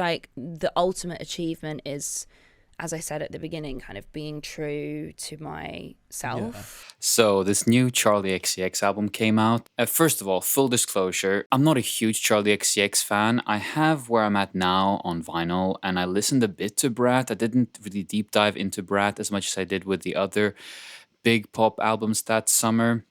Like, the ultimate achievement is, as I said at the beginning, kind of being true to myself. So this new Charli XCX album came out. First of all, full disclosure, I'm not a huge Charli XCX fan. I have Where I'm At Now on vinyl, and I listened a bit to Brat. I didn't really deep dive into Brat as much as I did with the other big pop albums that summer.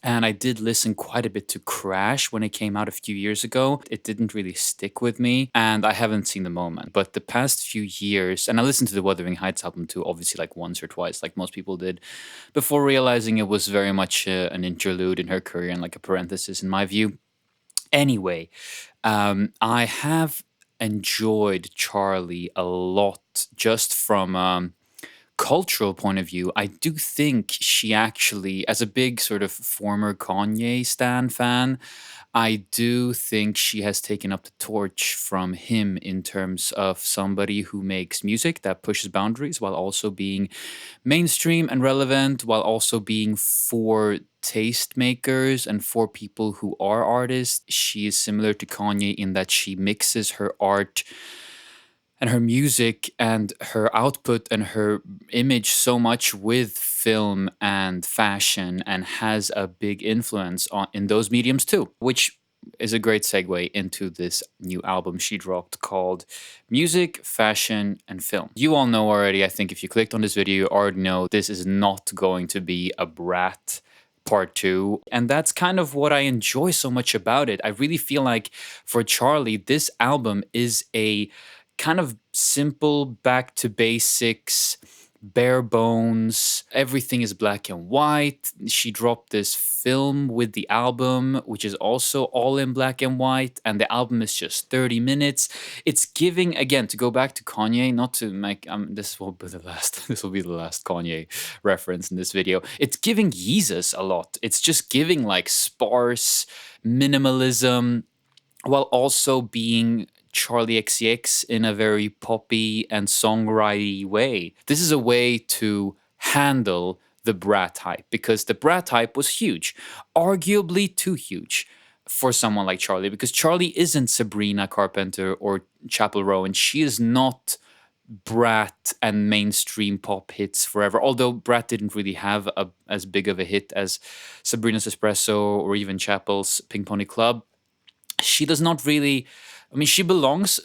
And I did listen quite a bit to Crash when it came out a few years ago. It didn't really stick with me, and I haven't seen the moment. But the past few years, and I listened to the Wuthering Heights album too, obviously like once or twice, like most people did, before realizing it was very much an interlude in her career and like a parenthesis in my view. Anyway, I have enjoyed Charlie a lot just from cultural point of view. I do think she actually, as a big sort of former Kanye stan fan, I do think she has taken up the torch from him in terms of somebody who makes music that pushes boundaries while also being mainstream and relevant, while also being for tastemakers and for people who are artists. She is similar to Kanye in that she mixes her art and her music and her output and her image so much with film and fashion, and has a big influence on in those mediums too, which is a great segue into this new album she dropped called Music, Fashion, and Film. You all know already, I think if you clicked on this video, you already know this is not going to be a Brat part two. And that's kind of what I enjoy so much about it. I really feel like for Charlie, this album is a kind of simple, back to basics, bare bones. Everything is black and white. She dropped this film with the album, which is also all in black and white, and the album is just 30 minutes. It's giving, again, to go back to Kanye, not to make this will be the last this will be the last Kanye reference in this video. It's giving Yeezus a lot. It's just giving like sparse minimalism while also being Charli XCX in a very poppy and songwriting way. This is a way to handle the Brat hype, because the Brat hype was huge, arguably too huge for someone like Charlie, because Charlie isn't Sabrina Carpenter or Chapel Row, and she is not Brat and mainstream pop hits forever. Although Brat didn't really have as big of a hit as Sabrina's Espresso or even Chapel's Pink Pony Club, she does not really, I mean, she belongs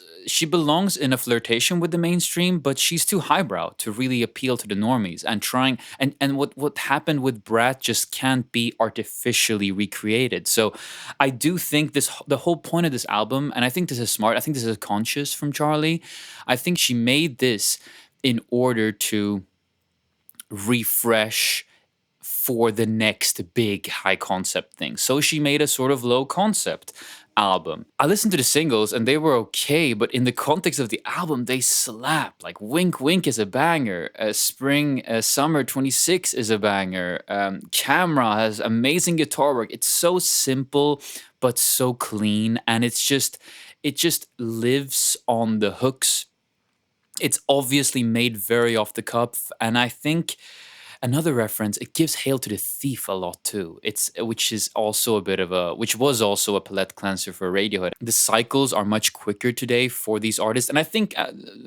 in a flirtation with the mainstream, but she's too highbrow to really appeal to the normies. And trying and what happened with Brat just can't be artificially recreated. So I do think the whole point of this album, and I think this is smart, I think this is conscious from Charlie. I think she made this in order to refresh for the next big high concept thing. So she made a sort of low concept album. I listened to the singles and they were okay, but in the context of the album, they slap. Like Wink Wink is a banger. Spring Summer 26 is a banger. Camera has amazing guitar work. It's so simple but so clean, and it just lives on the hooks. It's obviously made very off the cuff, and I think another reference, it gives Hail to the Thief a lot too. It's which is also a bit of a which was also a palette cleanser for Radiohead. The cycles are much quicker today for these artists, and I think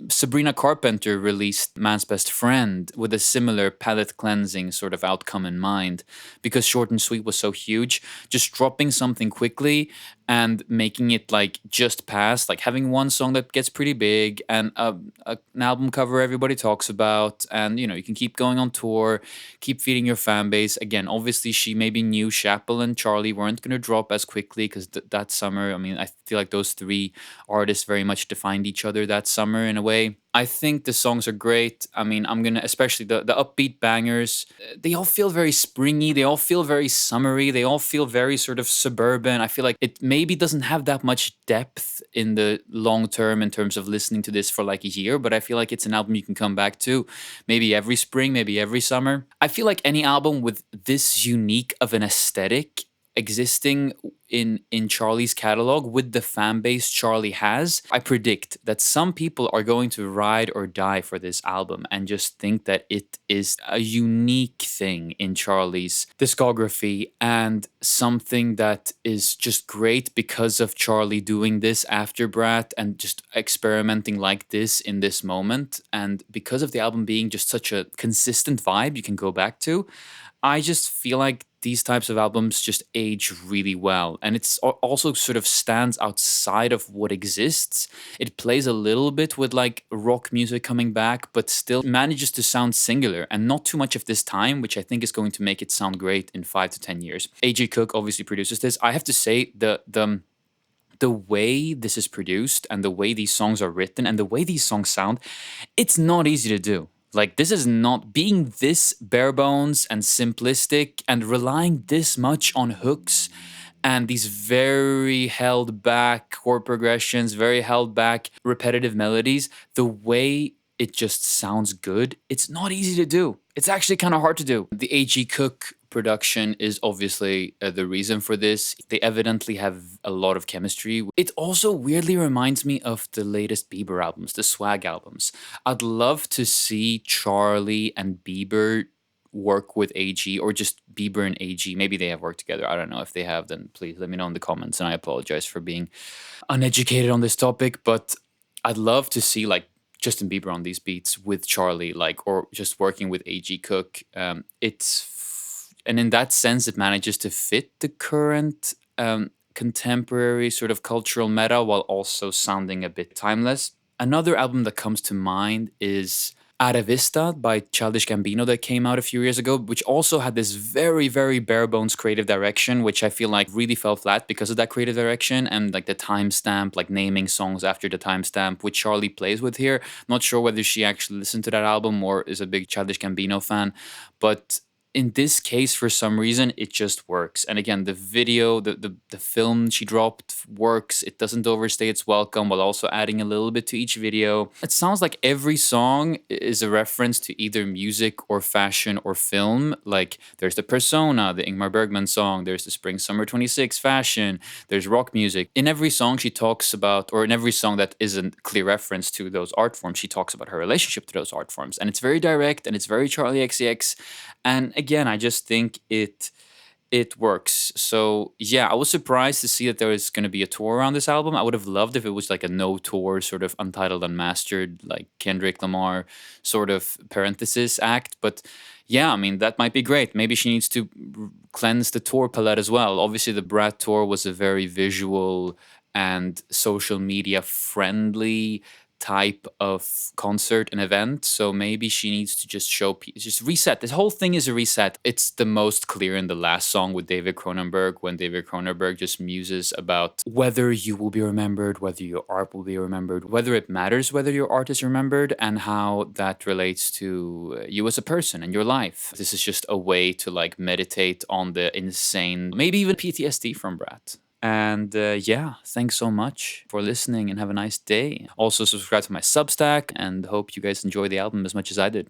Sabrina Carpenter released Man's Best Friend with a similar palette cleansing sort of outcome in mind, because Short and Sweet was so huge. Just dropping something quickly and making it like just past, like having one song that gets pretty big and an album cover everybody talks about, and you can keep going on tour, keep feeding your fan base. Again, obviously she maybe knew Chapel and Charlie weren't going to drop as quickly, because that summer, I mean, I feel like those three artists very much defined each other that summer in a way. I think the songs are great. I mean, I'm gonna, especially the upbeat bangers, they all feel very springy, they all feel very summery, they all feel very sort of suburban. I feel like it maybe doesn't have that much depth in the long term in terms of listening to this for like a year, but I feel like it's an album you can come back to maybe every spring, maybe every summer. I feel like any album with this unique of an aesthetic existing in Charlie's catalog with the fan base Charlie has, I predict that some people are going to ride or die for this album and just think that it is a unique thing in Charlie's discography and something that is just great because of Charlie doing this after Brat and just experimenting like this in this moment, and because of the album being just such a consistent vibe you can go back to. I just feel like these types of albums just age really well. And it's also sort of stands outside of what exists. It plays a little bit with like rock music coming back, but still manages to sound singular and not too much of this time, which I think is going to make it sound great in 5 to 10 years. A.G. Cook obviously produces this. I have to say, the way this is produced and the way these songs are written and the way these songs sound, it's not easy to do. Like, this is not being this bare bones and simplistic and relying this much on hooks and these very held back chord progressions, very held back repetitive melodies. The way it just sounds good, it's not easy to do. It's actually kind of hard to do. The A.G. Cook production is obviously the reason for this. They evidently have a lot of chemistry. It also weirdly reminds me of the latest Bieber albums, the Swag albums. I'd love to see Charlie and Bieber work with AG, or just Bieber and AG. Maybe they have worked together. I don't know. If they have, then please let me know in the comments. And I apologize for being uneducated on this topic, but I'd love to see like Justin Bieber on these beats with Charlie, like, or just working with A.G. Cook. And in that sense, it manages to fit the current contemporary sort of cultural meta while also sounding a bit timeless. Another album that comes to mind is Ada Vista by Childish Gambino that came out a few years ago, which also had this very, very bare bones creative direction, which I feel like really fell flat because of that creative direction and like the timestamp, like naming songs after the timestamp, which Charlie plays with here. Not sure whether she actually listened to that album or is a big Childish Gambino fan, but in this case, for some reason, it just works. And again, the video, the film she dropped works. It doesn't overstay its welcome while also adding a little bit to each video. It sounds like every song is a reference to either music or fashion or film. Like there's the Persona, the Ingmar Bergman song. There's the Spring Summer 26 fashion. There's rock music. In every song she talks about, or in every song that isn't clear reference to those art forms, she talks about her relationship to those art forms. And it's very direct and it's very Charli xcx. And again, I just think it works. So yeah, I was surprised to see that there was going to be a tour around this album. I would have loved if it was like a no tour, sort of Untitled Unmastered, like Kendrick Lamar sort of parenthesis act. But yeah, I mean, that might be great. Maybe she needs to cleanse the tour palette as well. Obviously, the Brat tour was a very visual and social media friendly type of concert and event, so maybe she needs to just just reset. This whole thing is a reset. It's the most clear in the last song with David Cronenberg, when David Cronenberg just muses about whether you will be remembered, whether your art will be remembered, whether it matters whether your art is remembered, and how that relates to you as a person and your life. This is just a way to like meditate on the insane, maybe even PTSD from Brat. And yeah, thanks so much for listening and have a nice day. Also, subscribe to my Substack and hope you guys enjoy the album as much as I did.